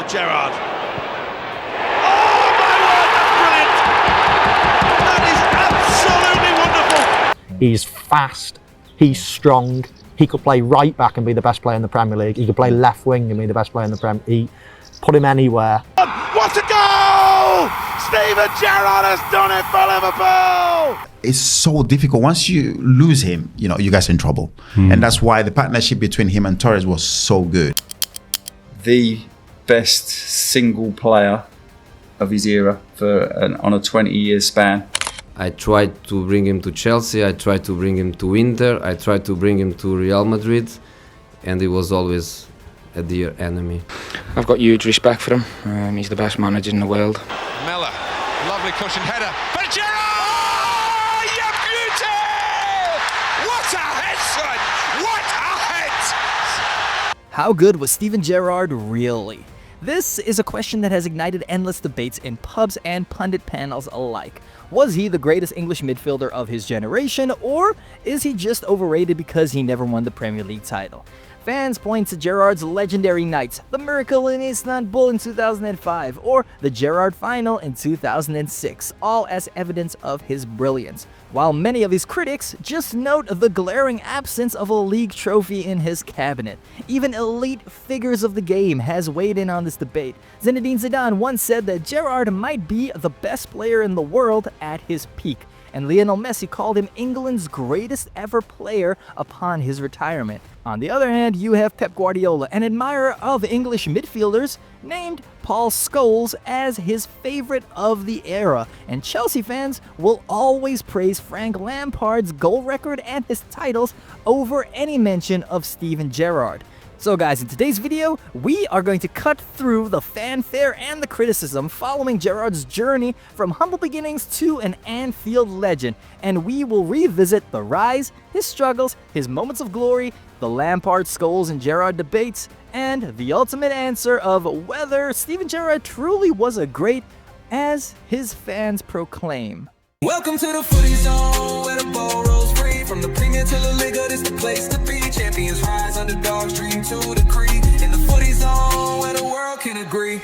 Now Gerrard. Oh my word, that's brilliant! That is absolutely wonderful! He's fast, he's strong, he could play right back and be the best player in the Premier League, he could play left wing and be the best player in the Premier League. Put him anywhere. What a goal! Steven Gerrard has done it for Liverpool! It's so difficult. Once you lose him, you know, you guys are in trouble. And that's why the partnership between him and Torres was so good. The best single player of his era on a 20-year span. I tried to bring him to Chelsea, I tried to bring him to Inter, I tried to bring him to Real Madrid, and he was always a dear enemy. I've got huge respect for him. He's the best manager in the world. Mellor, lovely cushioned header. But Gerrard! Oh, you beauty! What a head, son! What a head! How good was Steven Gerrard really? This is a question that has ignited endless debates in pubs and pundit panels alike. Was he the greatest English midfielder of his generation, or is he just overrated because he never won the Premier League title? Fans point to Gerrard's legendary nights, the miracle in Istanbul in 2005, or the Gerrard final in 2006, all as evidence of his brilliance. While many of his critics just note the glaring absence of a league trophy in his cabinet. Even elite figures of the game has weighed in on this debate. Zinedine Zidane once said that Gerrard might be the best player in the world at his peak, and Lionel Messi called him England's greatest ever player upon his retirement. On the other hand, you have Pep Guardiola, an admirer of English midfielders, named Paul Scholes as his favorite of the era, and Chelsea fans will always praise Frank Lampard's goal record and his titles over any mention of Steven Gerrard. So guys, in today's video, we are going to cut through the fanfare and the criticism following Gerrard's journey from humble beginnings to an Anfield legend, and we will revisit the rise, his struggles, his moments of glory, the Lampard, Scholes, and Gerrard debates, and the ultimate answer of whether Steven Gerrard truly was as great as his fans proclaim. Welcome to the footy zone, where the ball rolls free. From the Premier to the Liga, this the place to be. Champions rise, underdogs dream to the creed. In the footy zone, where the world can agree.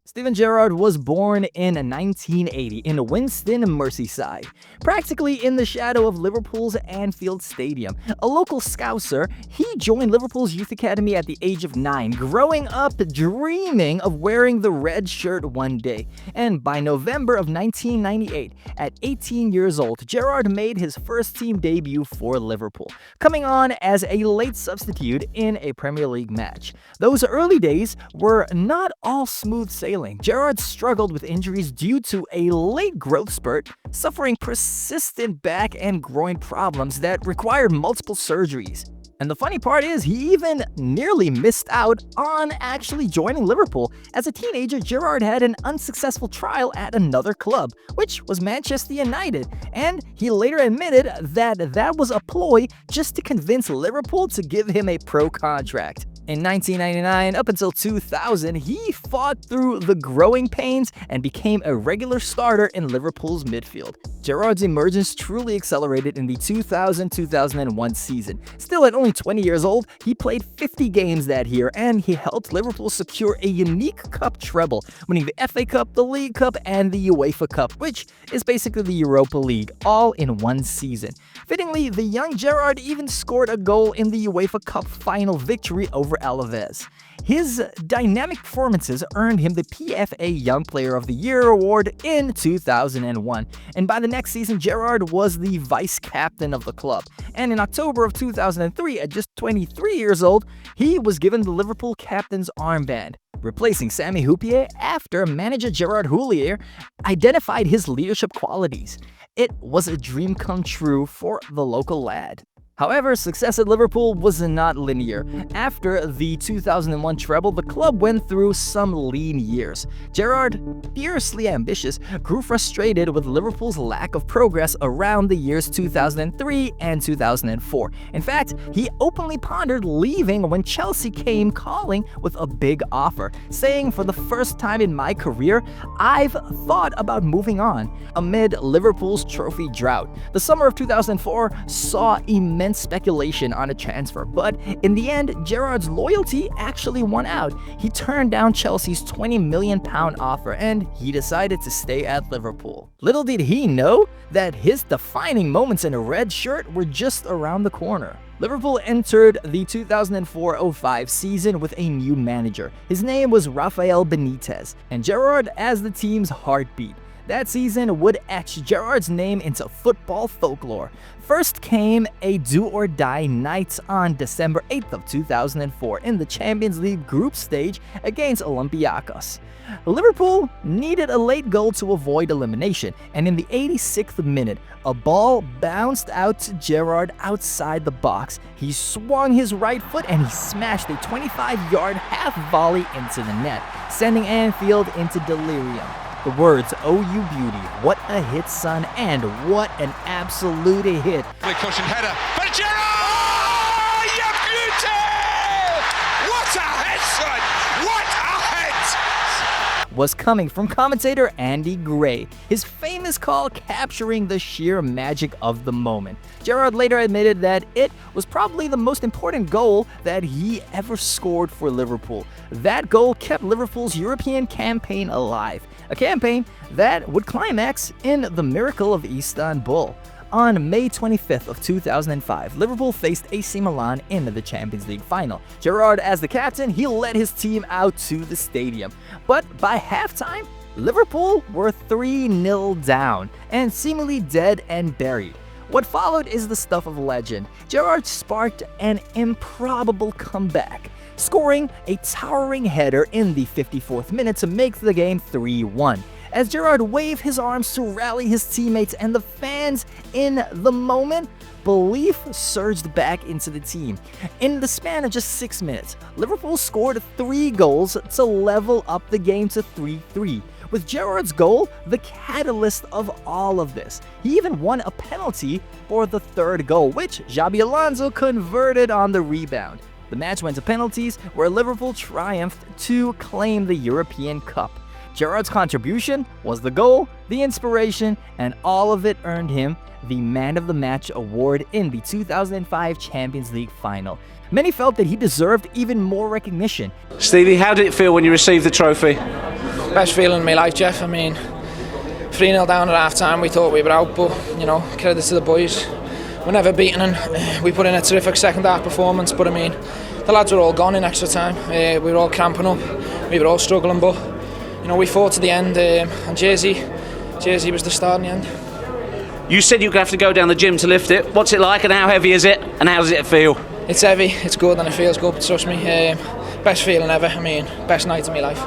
Steven Gerrard was born in 1980 in Winston, Merseyside, practically in the shadow of Liverpool's Anfield Stadium. A local Scouser, he joined Liverpool's youth academy at the age of 9, growing up dreaming of wearing the red shirt one day. And by November of 1998, at 18 years old, Gerrard made his first team debut for Liverpool, coming on as a late substitute in a Premier League match. Those early days were not all smooth sailing. Gerrard struggled with injuries due to a late growth spurt, suffering persistent back and groin problems that required multiple surgeries. And the funny part is, he even nearly missed out on actually joining Liverpool. As a teenager, Gerrard had an unsuccessful trial at another club, which was Manchester United, and he later admitted that that was a ploy just to convince Liverpool to give him a pro contract. In 1999 up until 2000, he fought through the growing pains and became a regular starter in Liverpool's midfield. Gerrard's emergence truly accelerated in the 2000-2001 season. Still at only 20 years old, he played 50 games that year, and he helped Liverpool secure a unique cup treble, winning the FA Cup, the League Cup, and the UEFA Cup, which is basically the Europa League, all in one season. Fittingly, the young Gerrard even scored a goal in the UEFA Cup final victory over Alaves. His dynamic performances earned him the PFA Young Player of the Year award in 2001, and by the next season, Gerrard was the vice-captain of the club. And in October of 2003, at just 23 years old, he was given the Liverpool captain's armband, replacing Sami Hyypiä after manager Gerard Houllier identified his leadership qualities. It was a dream come true for the local lad. However, success at Liverpool was not linear. After the 2001 treble, the club went through some lean years. Gerrard, fiercely ambitious, grew frustrated with Liverpool's lack of progress around the years 2003 and 2004. In fact, he openly pondered leaving when Chelsea came calling with a big offer, saying, "For the first time in my career, I've thought about moving on." Amid Liverpool's trophy drought, the summer of 2004 saw immense immense speculation on a transfer, but in the end, Gerrard's loyalty actually won out. He turned down Chelsea's £20 million offer and he decided to stay at Liverpool. Little did he know that his defining moments in a red shirt were just around the corner. Liverpool entered the 2004-05 season with a new manager. His name was Rafael Benitez, and Gerrard as the team's heartbeat. That season would etch Gerrard's name into football folklore. First came a do-or-die night on December 8th of 2004 in the Champions League group stage against Olympiacos. Liverpool needed a late goal to avoid elimination, and in the 86th minute, a ball bounced out to Gerrard outside the box. He swung his right foot and he smashed a 25-yard half volley into the net, sending Anfield into delirium. The words, "Oh you beauty, what a hit son, and what an absolute hit." Lovely cushioned header, but Gerrard! Oh, you beauty! What a head, son! What a head! Was coming from commentator Andy Gray, his famous call capturing the sheer magic of the moment. Gerrard later admitted that it was probably the most important goal that he ever scored for Liverpool. That goal kept Liverpool's European campaign alive, a campaign that would climax in the miracle of Istanbul. On May 25th of 2005, Liverpool faced AC Milan in the Champions League final. Gerrard, as the captain, he led his team out to the stadium. But by halftime, Liverpool were 3-0 down and seemingly dead and buried. What followed is the stuff of legend. Gerrard sparked an improbable comeback, scoring a towering header in the 54th minute to make the game 3-1. As Gerrard waved his arms to rally his teammates and the fans in the moment, belief surged back into the team. In the span of just 6 minutes, Liverpool scored 3 goals to level up the game to 3-3. With Gerrard's goal the catalyst of all of this. He even won a penalty for the 3rd goal, which Xabi Alonso converted on the rebound. The match went to penalties, where Liverpool triumphed to claim the European Cup. Gerrard's contribution was the goal, the inspiration, and all of it earned him the Man of the Match award in the 2005 Champions League final. Many felt that he deserved even more recognition. Stevie, how did it feel when you received the trophy? Best feeling in my life, Jeff. I mean, 3-0 down at half-time, we thought we were out, but, you know, credit to the boys. We're never beaten and we put in a terrific second-half performance, but I mean, the lads were all gone in extra time. We were all cramping up, we were all struggling, but, you know, we fought to the end, and Jersey was the start in the end. You said you're going to have to go down the gym to lift it. What's it like and how heavy is it and how does it feel? It's heavy, it's good and it feels good, trust me. Best feeling ever, I mean, best night of my life.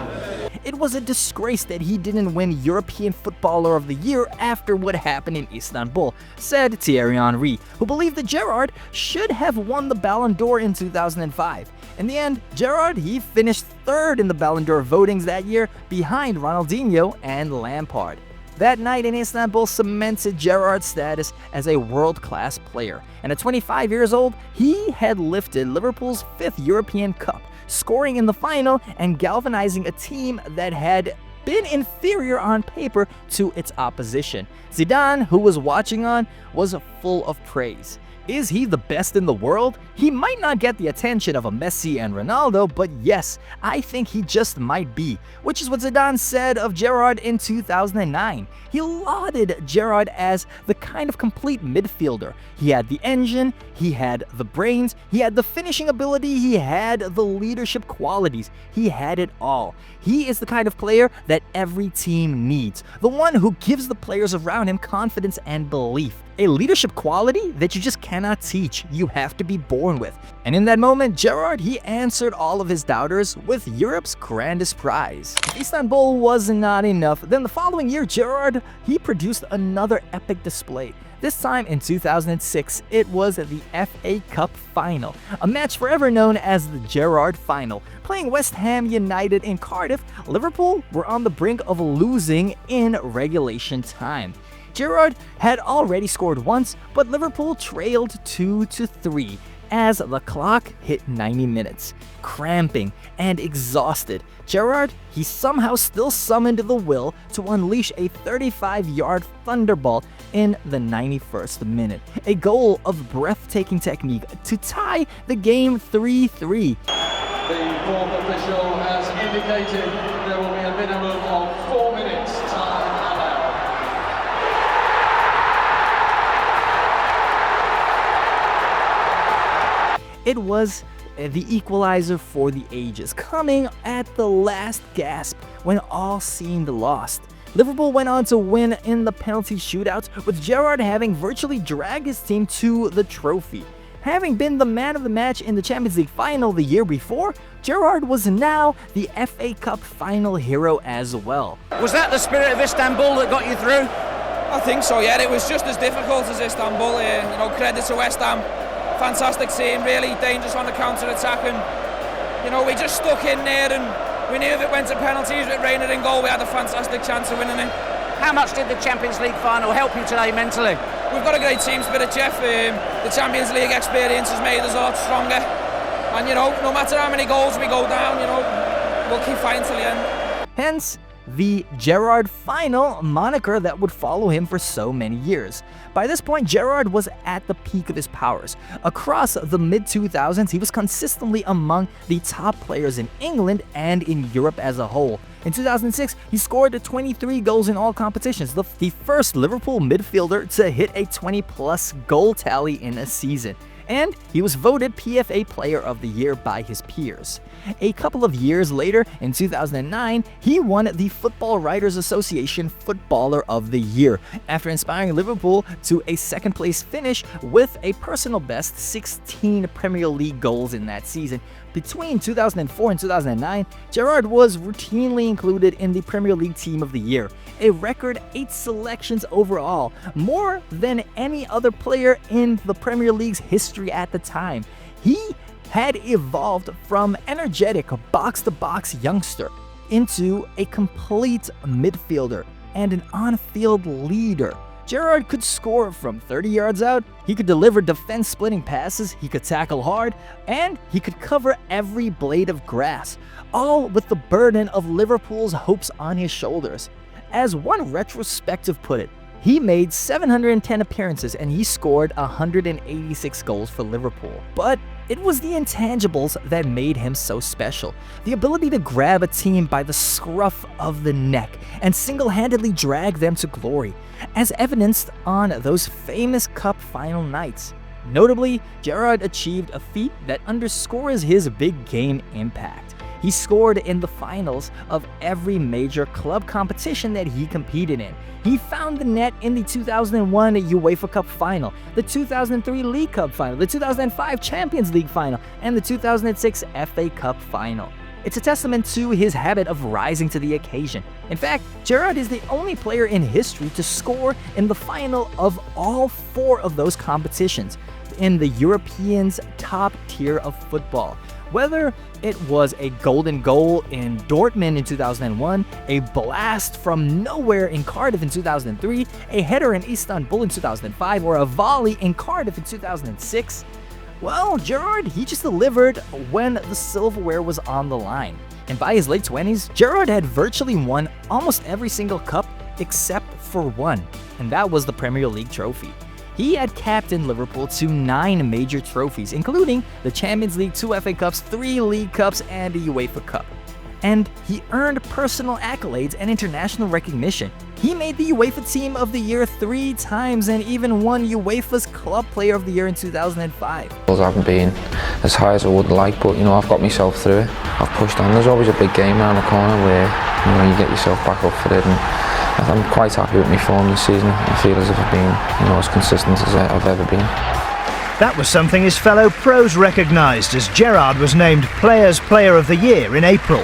It was a disgrace that he didn't win European Footballer of the Year after what happened in Istanbul, said Thierry Henry, who believed that Gerrard should have won the Ballon d'Or in 2005. In the end, Gerrard, he finished 3rd in the Ballon d'Or votings that year, behind Ronaldinho and Lampard. That night in Istanbul cemented Gerrard's status as a world-class player, and at 25 years old, he had lifted Liverpool's 5th European Cup, scoring in the final and galvanizing a team that had been inferior on paper to its opposition. Zidane, who was watching on, was full of praise. Is he the best in the world? He might not get the attention of a Messi and Ronaldo, but yes, I think he just might be, which is what Zidane said of Gerrard in 2009. He lauded Gerrard as the kind of complete midfielder. He had the engine, he had the brains, he had the finishing ability, he had the leadership qualities. He had it all. He is the kind of player that every team needs, the one who gives the players around him confidence and belief. A leadership quality that you just cannot teach, you have to be born with. And in that moment, Gerrard, he answered all of his doubters with Europe's grandest prize. If Istanbul was not enough, then the following year, Gerrard, he produced another epic display. This time in 2006, it was the FA Cup final, a match forever known as the Gerrard Final. Playing West Ham United in Cardiff, Liverpool were on the brink of losing in regulation time. Gerrard had already scored once, but Liverpool trailed 2-3. As the clock hit 90 minutes, cramping and exhausted, Gerrard, he somehow still summoned the will to unleash a 35-yard thunderbolt in the 91st minute, a goal of breathtaking technique to tie the game 3-3. The fourth official has indicated there will be a minimum of 4 minutes time allowed. It was the equalizer for the ages, coming at the last gasp when all seemed lost. Liverpool went on to win in the penalty shootout, with Gerrard having virtually dragged his team to the trophy. Having been the man of the match in the Champions League final the year before, Gerrard was now the FA Cup final hero as well. Was that the spirit of Istanbul that got you through? I think so, yeah. It was just as difficult as Istanbul. Credit to West Ham. Fantastic team, really dangerous on the counter-attack, and we just stuck in there, and we knew if it went to penalties with Reina in goal, we had a fantastic chance of winning it. How much did the Champions League final help you today mentally? We've got a great team spirit, Jeff. The Champions League experience has made us a lot stronger, and no matter how many goals we go down, we'll keep fighting till the end. Hence, the Gerrard final moniker that would follow him for so many years. By this point, Gerrard was at the peak of his powers. Across the mid-2000s, he was consistently among the top players in England and in Europe as a whole. In 2006, he scored 23 goals in all competitions, the first Liverpool midfielder to hit a 20-plus goal tally in a season. And he was voted PFA Player of the Year by his peers. A couple of years later, in 2009, he won the Football Writers Association Footballer of the Year, after inspiring Liverpool to a second-place finish with a personal best 16 Premier League goals in that season. Between 2004 and 2009, Gerrard was routinely included in the Premier League Team of the Year, a record 8 selections overall, more than any other player in the Premier League's history at the time. He had evolved from energetic box-to-box youngster into a complete midfielder and an on-field leader. Gerrard could score from 30 yards out, he could deliver defense-splitting passes, he could tackle hard, and he could cover every blade of grass, all with the burden of Liverpool's hopes on his shoulders. As one retrospective put it, he made 710 appearances and he scored 186 goals for Liverpool. But it was the intangibles that made him so special. The ability to grab a team by the scruff of the neck and single-handedly drag them to glory, as evidenced on those famous cup final nights. Notably, Gerrard achieved a feat that underscores his big game impact. He scored in the finals of every major club competition that he competed in. He found the net in the 2001 UEFA Cup final, the 2003 League Cup final, the 2005 Champions League final, and the 2006 FA Cup final. It's a testament to his habit of rising to the occasion. In fact, Gerrard is the only player in history to score in the final of all 4 of those competitions, in the Europeans' top tier of football. Whether it was a golden goal in Dortmund in 2001, a blast from nowhere in Cardiff in 2003, a header in Istanbul in 2005, or a volley in Cardiff in 2006, well, Gerrard, he just delivered when the silverware was on the line. And by his late 20s, Gerrard had virtually won almost every single cup except for one, and that was the Premier League trophy. He had captained Liverpool to 9 major trophies, including the Champions League, 2 FA Cups, 3 League Cups, and a UEFA Cup. And he earned personal accolades and international recognition. He made the UEFA Team of the Year 3 times and even won UEFA's Club Player of the Year in 2005. I haven't been as high as I would like, but I've got myself through it. I've pushed on. There's always a big game around the corner where you get yourself back up for it, and I'm quite happy with my form this season. I feel as if I've been as consistent as I've ever been. That was something his fellow pros recognised, as Gerrard was named Players' Player of the Year in April.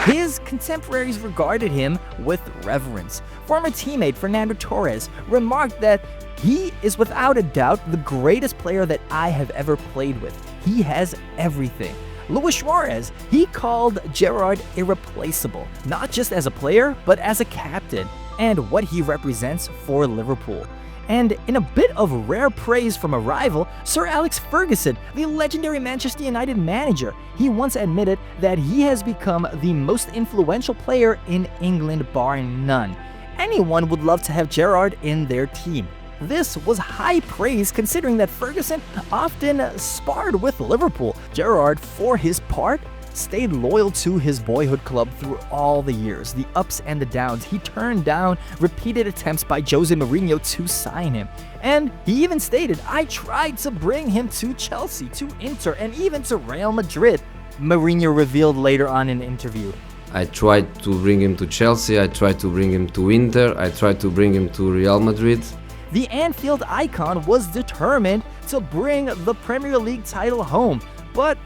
His contemporaries regarded him with reverence. Former teammate Fernando Torres remarked that he is without a doubt the greatest player that I have ever played with. He has everything. Luis Suarez, he called Gerrard irreplaceable, not just as a player, but as a captain, and what he represents for Liverpool. And in a bit of rare praise from a rival, Sir Alex Ferguson, the legendary Manchester United manager, he once admitted that he has become the most influential player in England bar none. Anyone would love to have Gerrard in their team. This was high praise considering that Ferguson often sparred with Liverpool. Gerrard, for his part, stayed loyal to his boyhood club through all the years, the ups and the downs. He turned down repeated attempts by Jose Mourinho to sign him. And he even stated, "I tried to bring him to Chelsea, to Inter, and even to Real Madrid." Mourinho revealed later on in an interview. I tried to bring him to Chelsea, I tried to bring him to Inter, I tried to bring him to Real Madrid. The Anfield icon was determined to bring the Premier League title home, but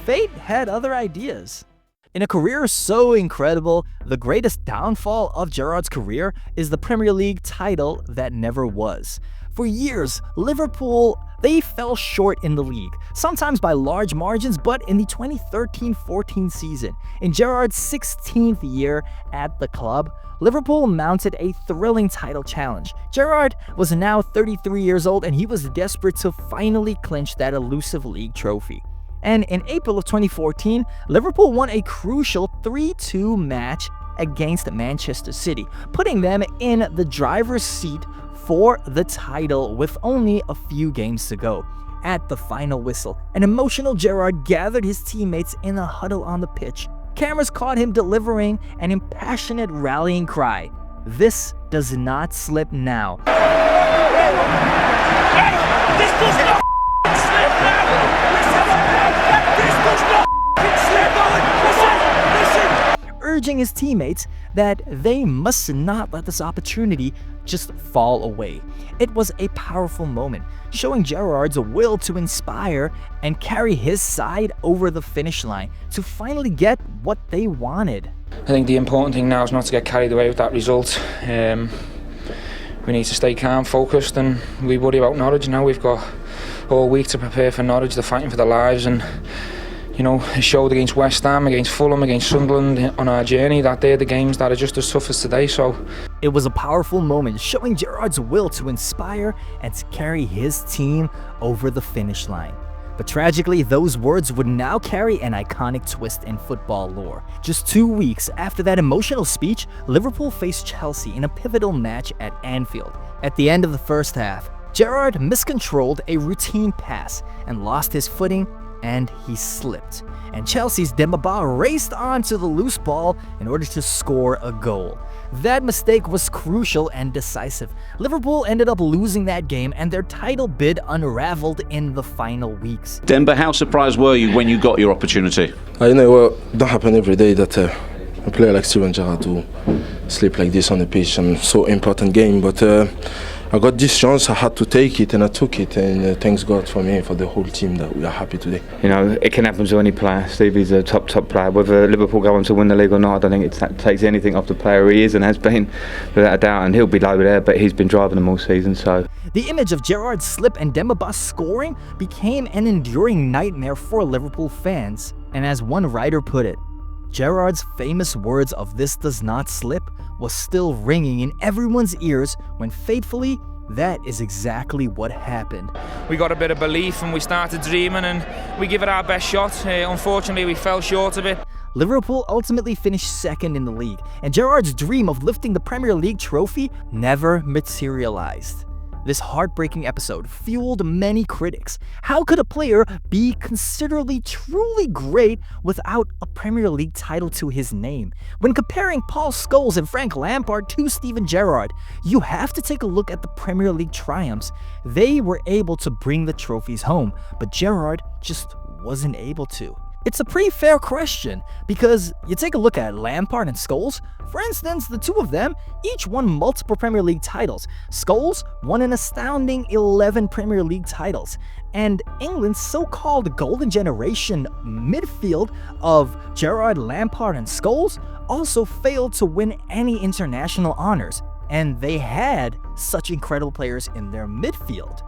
fate had other ideas. In a career so incredible, the greatest downfall of Gerrard's career is the Premier League title that never was. For years, Liverpool, they fell short in the league, sometimes by large margins, but in the 2013-14 season, in Gerrard's 16th year at the club, Liverpool mounted a thrilling title challenge. Gerrard was now 33 years old and he was desperate to finally clinch that elusive league trophy. And in April of 2014, Liverpool won a crucial 3-2 match against Manchester City, putting them in the driver's seat for the title with only a few games to go. At the final whistle, an emotional Gerrard gathered his teammates in a huddle on the pitch. Cameras caught him delivering an impassionate rallying cry. "This does not slip now." This does not slip now! This does not slip on! Listen! Urging his teammates that they must not let this opportunity just fall away. It was a powerful moment, showing Gerrard's will to inspire and carry his side over the finish line to finally get what they wanted. I think the important thing now is not to get carried away with that result. We need to stay calm, focused, and we worry about Norwich now. We've got all week to prepare for Norwich. They're fighting for their lives, and you know, it showed against West Ham, against Fulham, against Sunderland on our journey that they're the games that are just as tough as today. So it was a powerful moment, showing Gerrard's will to inspire and to carry his team over the finish line. But tragically, those words would now carry an iconic twist in football lore. Just 2 weeks after that emotional speech, Liverpool faced Chelsea in a pivotal match at Anfield. At the end of the first half, Gerrard miscontrolled a routine pass and lost his footing, and he slipped. And Chelsea's Demba Ba raced onto the loose ball in order to score a goal. That mistake was crucial and decisive. Liverpool ended up losing that game, and their title bid unraveled in the final weeks. Demba, how surprised were you when you got your opportunity? I know it don't happen every day that a player like Steven Gerrard to slip like this on the pitch and so important game, but I got this chance, I had to take it, and I took it, and thanks God for me, for the whole team, that we are happy today. You know, it can happen to any player. Stevie's a top player. Whether Liverpool go on to win the league or not, I don't think it takes anything off the player he is and has been, without a doubt, and he'll be low there, but he's been driving them all season, so. The image of Gerrard's slip and Demba Ba scoring became an enduring nightmare for Liverpool fans, and as one writer put it, Gerrard's famous words of "this does not slip" was still ringing in everyone's ears when fatefully, that is exactly what happened. We got a bit of belief and we started dreaming and we give it our best shot. Unfortunately, we fell short of it. Liverpool ultimately finished second in the league, and Gerrard's dream of lifting the Premier League trophy never materialized. This heartbreaking episode fueled many critics. How could a player be considerably truly great without a Premier League title to his name? When comparing Paul Scholes and Frank Lampard to Steven Gerrard, you have to take a look at the Premier League triumphs. They were able to bring the trophies home, but Gerrard just wasn't able to. It's a pretty fair question, because you take a look at Lampard and Scholes. For instance, the two of them each won multiple Premier League titles. Scholes won an astounding 11 Premier League titles, and England's so-called golden generation midfield of Gerrard, Lampard, and Scholes also failed to win any international honors, and they had such incredible players in their midfield.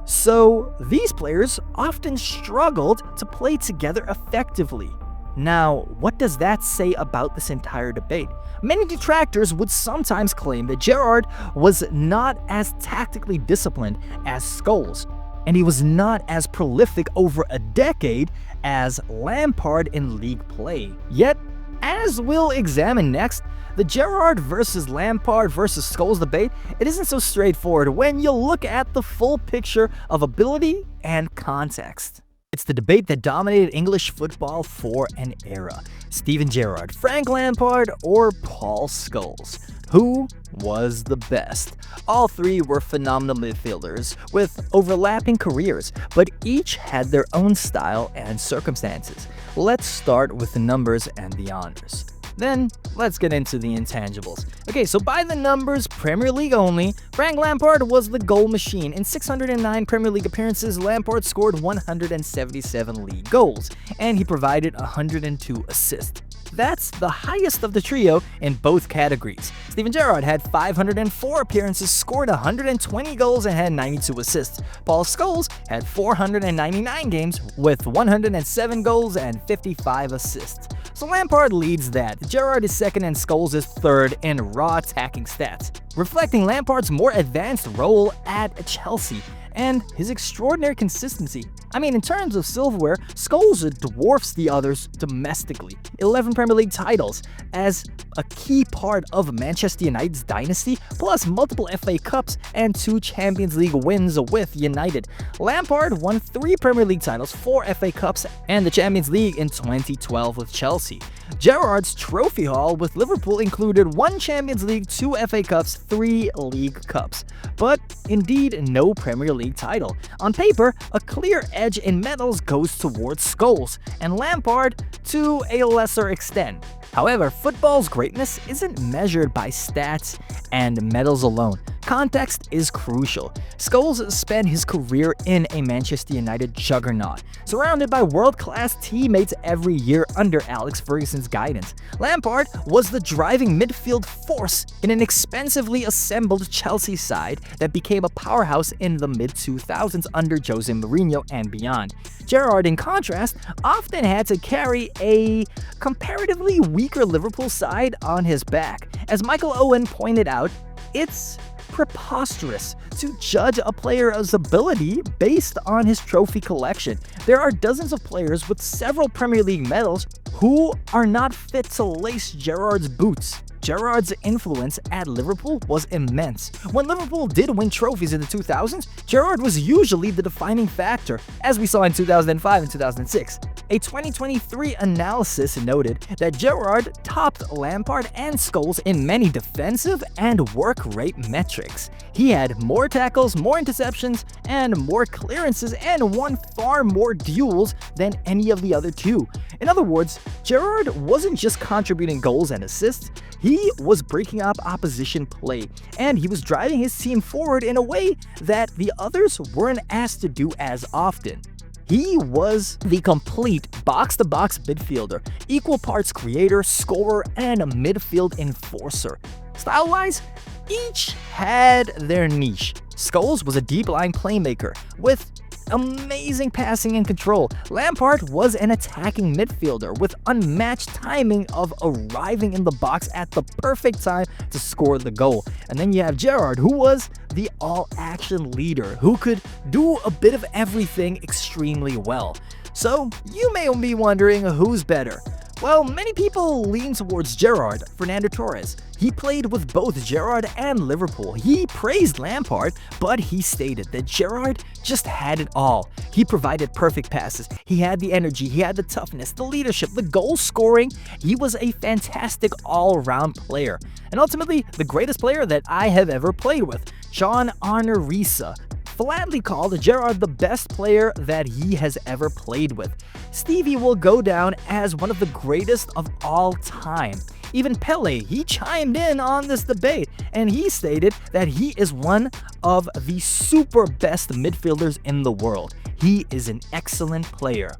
So these players often struggled to play together effectively. Now, what does that say about this entire debate? Many detractors would sometimes claim that Gerrard was not as tactically disciplined as Scholes, and he was not as prolific over a decade as Lampard in league play. Yet, as we'll examine next, the Gerrard versus Lampard versus Scholes debate, it isn't so straightforward when you look at the full picture of ability and context. It's the debate that dominated English football for an era. Steven Gerrard, Frank Lampard, or Paul Scholes? Who was the best? All three were phenomenal midfielders with overlapping careers, but each had their own style and circumstances. Let's start with the numbers and the honors. Then, let's get into the intangibles. Okay, so by the numbers, Premier League only, Frank Lampard was the goal machine. In 609 Premier League appearances, Lampard scored 177 league goals, and he provided 102 assists. That's the highest of the trio in both categories. Steven Gerrard had 504 appearances, scored 120 goals, and had 92 assists. Paul Scholes had 499 games with 107 goals and 55 assists. So Lampard leads that. Gerrard is second and Scholes is third in raw attacking stats, reflecting Lampard's more advanced role at Chelsea and his extraordinary consistency. I mean, in terms of silverware, Scholes dwarfs the others domestically. 11 Premier League titles as a key part of Manchester United's dynasty, plus multiple FA Cups and 2 Champions League wins with United. Lampard won 3 Premier League titles, 4 FA Cups, and the Champions League in 2012 with Chelsea. Gerrard's trophy haul with Liverpool included 1 Champions League, 2 FA Cups, 3 League Cups, but indeed no Premier League title. On paper, a clear edge in medals goes towards Scholes, and Lampard to a lesser extent. However, football's greatness isn't measured by stats and medals alone. Context is crucial. Scholes spent his career in a Manchester United juggernaut, surrounded by world-class teammates every year under Alex Ferguson's guidance. Lampard was the driving midfield force in an expensively assembled Chelsea side that became a powerhouse in the mid-2000s under Jose Mourinho and beyond. Gerrard, in contrast, often had to carry a comparatively weaker Liverpool side on his back. As Michael Owen pointed out, it's preposterous to judge a player's ability based on his trophy collection. There are dozens of players with several Premier League medals who are not fit to lace Gerrard's boots. Gerrard's influence at Liverpool was immense. When Liverpool did win trophies in the 2000s, Gerrard was usually the defining factor, as we saw in 2005 and 2006. A 2023 analysis noted that Gerrard topped Lampard and Scholes in many defensive and work rate metrics. He had more tackles, more interceptions, and more clearances, and won far more duels than any of the other two. In other words, Gerrard wasn't just contributing goals and assists, he was breaking up opposition play, and he was driving his team forward in a way that the others weren't asked to do as often. He was the complete box-to-box midfielder, equal parts creator, scorer, and a midfield enforcer. Style-wise, each had their niche. Scholes was a deep-line playmaker with amazing passing and control. Lampard was an attacking midfielder with unmatched timing of arriving in the box at the perfect time to score the goal. And then you have Gerrard, who was the all-action leader, who could do a bit of everything extremely well. So you may be wondering who's better. Well, many people lean towards Gerrard. Fernando Torres. He played with both Gerrard and Liverpool. He praised Lampard, but he stated that Gerrard just had it all. He provided perfect passes. He had the energy, he had the toughness, the leadership, the goal scoring. He was a fantastic all-around player. And ultimately, the greatest player that I have ever played with, John Arne Riise, flatly called Gerrard the best player that he has ever played with. Stevie will go down as one of the greatest of all time. Even Pele, he chimed in on this debate, and he stated that he is one of the super best midfielders in the world. He is an excellent player.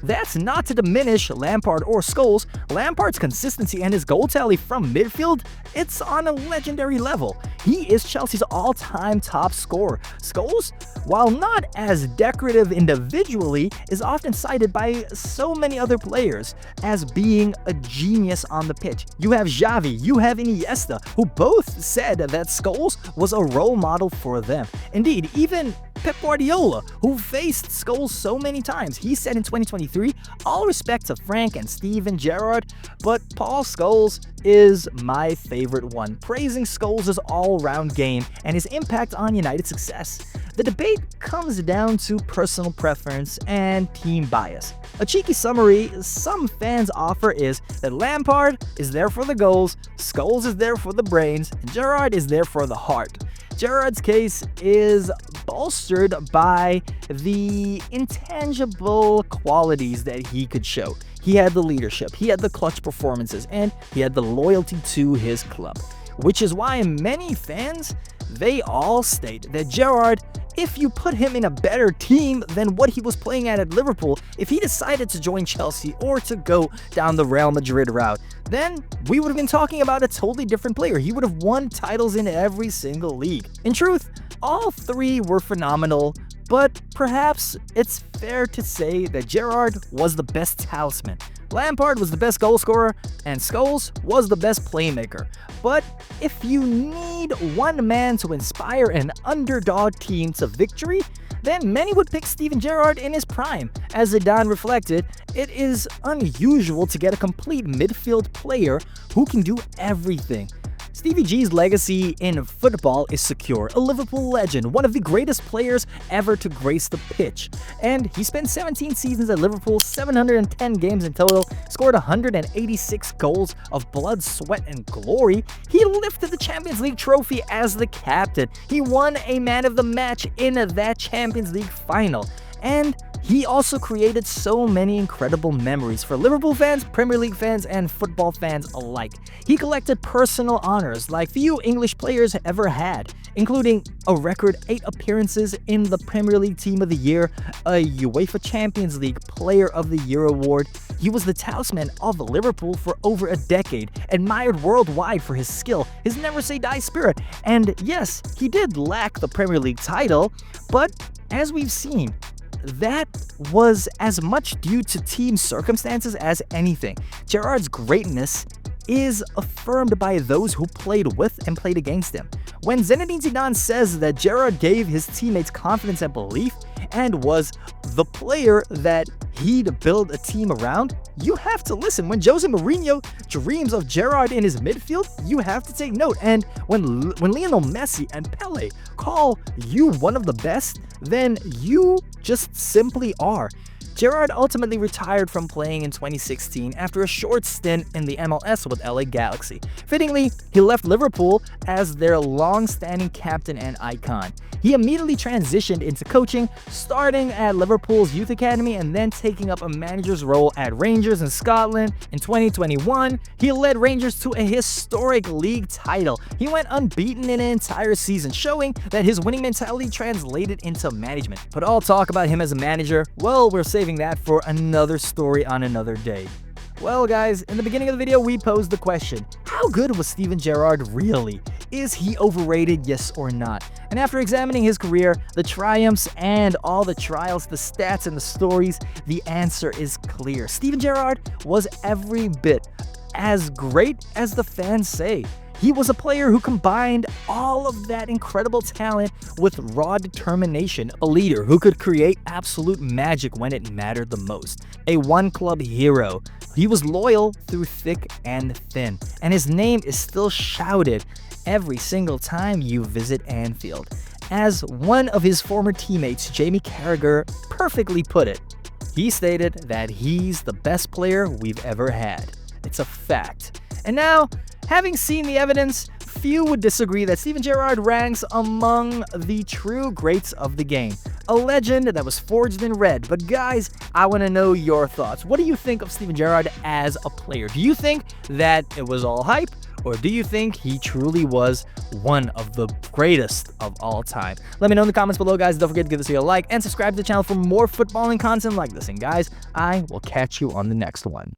That's not to diminish Lampard or Scholes. Lampard's consistency and his goal tally from midfield, it's on a legendary level. He is Chelsea's all-time top scorer. Scholes, while not as decorative individually, is often cited by so many other players as being a genius on the pitch. You have Xavi, you have Iniesta, who both said that Scholes was a role model for them. Indeed, even Pep Guardiola, who faced Scholes so many times, he said in 2023, all respect to Frank and Steven Gerrard, but Paul Scholes is my favorite one, praising Scholes' all-round game and his impact on United's success. The debate comes down to personal preference and team bias. A cheeky summary some fans offer is that Lampard is there for the goals, Scholes is there for the brains, and Gerrard is there for the heart. Gerrard's case is bolstered by the intangible qualities that he could show. He had the leadership, he had the clutch performances, and he had the loyalty to his club. Which is why many fans, they all state that Gerrard, if you put him in a better team than what he was playing at Liverpool, if he decided to join Chelsea or to go down the Real Madrid route, then we would have been talking about a totally different player. He would have won titles in every single league. In truth, all three were phenomenal, but perhaps it's fair to say that Gerrard was the best talisman, Lampard was the best goal scorer, and Scholes was the best playmaker. But if you need one man to inspire an underdog team to victory, then many would pick Steven Gerrard in his prime. As Zidane reflected, it is unusual to get a complete midfield player who can do everything. Stevie G's legacy in football is secure, a Liverpool legend, one of the greatest players ever to grace the pitch. And he spent 17 seasons at Liverpool, 710 games in total, scored 186 goals of blood, sweat, and glory. He lifted the Champions League trophy as the captain. He won a Man of the Match in that Champions League final. And he also created so many incredible memories for Liverpool fans, Premier League fans, and football fans alike. He collected personal honors like few English players ever had, including a record 8 appearances in the Premier League Team of the Year, a UEFA Champions League Player of the Year award. He was the talisman of Liverpool for over a decade, admired worldwide for his skill, his never-say-die spirit, and yes, he did lack the Premier League title, but as we've seen, that was as much due to team circumstances as anything. Gerrard's greatness is affirmed by those who played with and played against him. When Zinedine Zidane says that Gerrard gave his teammates confidence and belief and was the player that he'd build a team around, you have to listen. When Jose Mourinho dreams of Gerrard in his midfield, you have to take note. And when Lionel Messi and Pele call you one of the best, then you just simply are. Gerrard ultimately retired from playing in 2016 after a short stint in the MLS with LA Galaxy. Fittingly, he left Liverpool as their long-standing captain and icon. He immediately transitioned into coaching, starting at Liverpool's youth academy and then taking up a manager's role at Rangers in Scotland. In 2021, he led Rangers to a historic league title. He went unbeaten in an entire season, showing that his winning mentality translated into management. But all talk about him as a manager, well, we're saving that for another story on another day. Well guys, in the beginning of the video we posed the question, how good was Steven Gerrard really? Is he overrated, yes or not? And after examining his career, the triumphs and all the trials, the stats and the stories, the answer is clear. Steven Gerrard was every bit as great as the fans say. He was a player who combined all of that incredible talent with raw determination, a leader who could create absolute magic when it mattered the most, a one-club hero. He was loyal through thick and thin, and his name is still shouted every single time you visit Anfield. As one of his former teammates, Jamie Carragher, perfectly put it, he stated that he's the best player we've ever had. It's a fact. And now, having seen the evidence, few would disagree that Steven Gerrard ranks among the true greats of the game. A legend that was forged in red. But guys, I want to know your thoughts. What do you think of Steven Gerrard as a player? Do you think that it was all hype? Or do you think he truly was one of the greatest of all time? Let me know in the comments below, guys. Don't forget to give this video a like and subscribe to the channel for more footballing content like this. And guys, I will catch you on the next one.